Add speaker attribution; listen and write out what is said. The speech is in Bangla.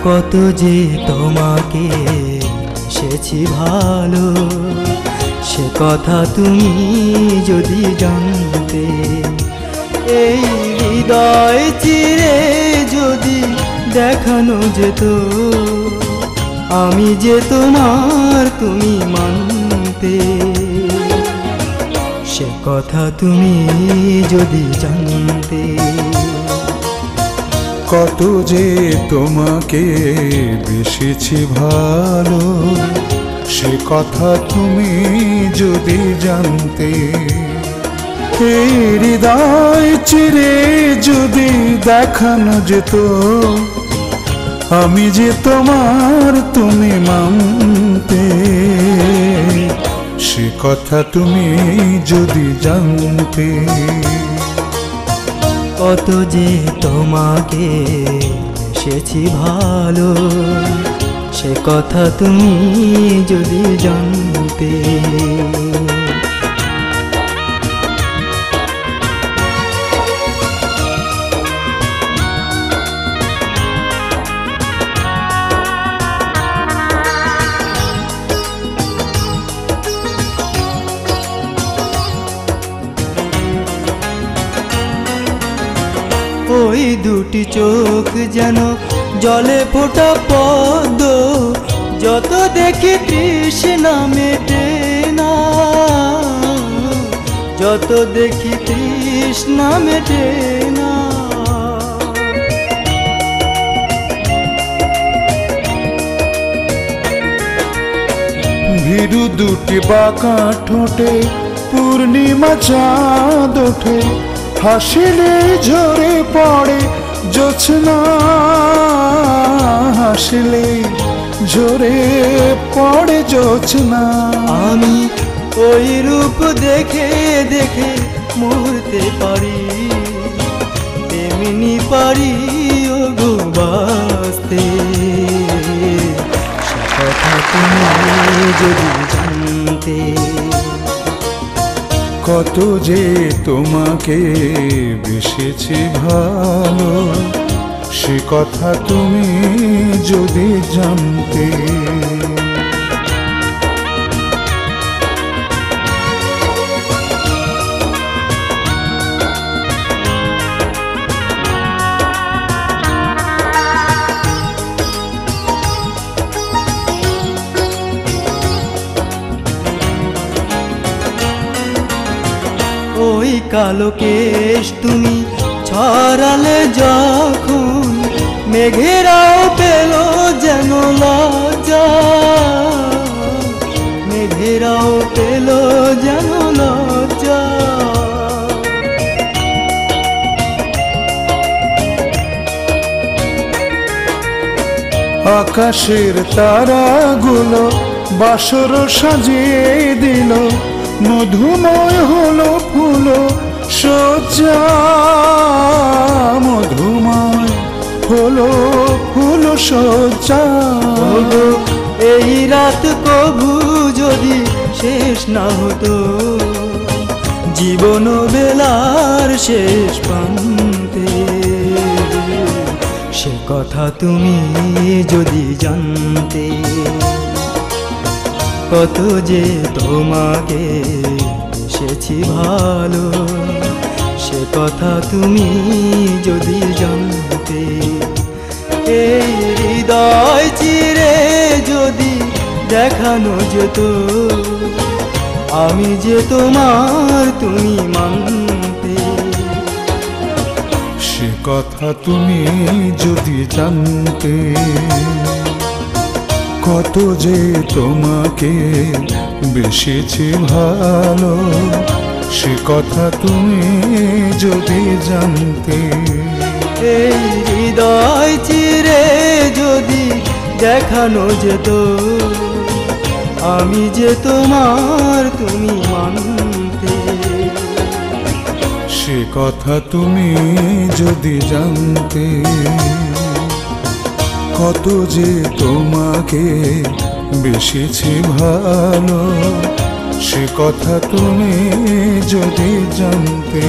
Speaker 1: কত যে তোমাকে এসেছি ভালো, সে কথা তুমি যদি জানতে। এই হৃদয় চিরে যদি দেখানো যেত, আমি যে তোমার তুমি মানতে। সে কথা তুমি যদি জানতে।
Speaker 2: কত যে তোমাকে বেসেছি ভালো, সে কথা তুমি যদি জানতে। এই হৃদয় চিরে যদি দেখানো যেত, আমি যে তোমার তুমি মানতে। সে কথা তুমি যদি জানতে।
Speaker 1: কত যে তোমাকে এসেছি ভালো, সে কথা তুমি যদি জানতে। ওই দুটি চোখ যেন জলে ফোটা পদ্ম, যত দেখি তৃষ্ণা মেটে না, যত দেখি তৃষ্ণা মেটে না।
Speaker 2: ভীরু দুটি বাঁকা ঠোঁটে পূর্ণিমা চাঁদ ওঠে, হাসিলে ঝরে পড়ে জোছনা, হাসিলে ঝরে পড়ে জোছনা।
Speaker 1: আমি ওই রূপ দেখে দেখে মরতে পারি, তেমনি পারি ও গো বাঁচতে। সে কথা তুমি যদি জানতে।
Speaker 2: কত যে তোমাকে বেসেছি ভালো, সে কথা তুমি যদি জানতে।
Speaker 1: ওই কালো কেশ তুমি ছড়ালে যখন, মেঘেরাও পেল যেন লজ্জা, মেঘেরাও পেল যেন লজ্জা।
Speaker 2: আকাশের তারাগুলো বাসর সাজিয়ে দিল, মধুময় হলো ফুল সজ্জা, মধুময় হলো ফুল সজ্জা।
Speaker 1: এই রাত কবু যদি শেষ না হতো, জীবন বেলার শেষ প্রান্তে। সে কথা তুমি যদি জানতে। কত যে তোমাকে এসেছি ভালো, সে কথা তুমি যদি জানতে। এই হৃদয় চিরে যদি দেখানো যেত, আমি যে তোমার তুমি মানতে।
Speaker 2: সে কথা তুমি যদি জানতে। কত যে তোমাকে বেসেছি ভালো, সে কথা তুমি যদি জানতে।
Speaker 1: এই হৃদয় চিরে যদি দেখানো যেত, আমি যে তোমার তুমি মানতে।
Speaker 2: সে কথা তুমি যদি জানতে। কত যে তোমাকে বেসেছি ভালো, সে কথা তুমি যদি জানতে।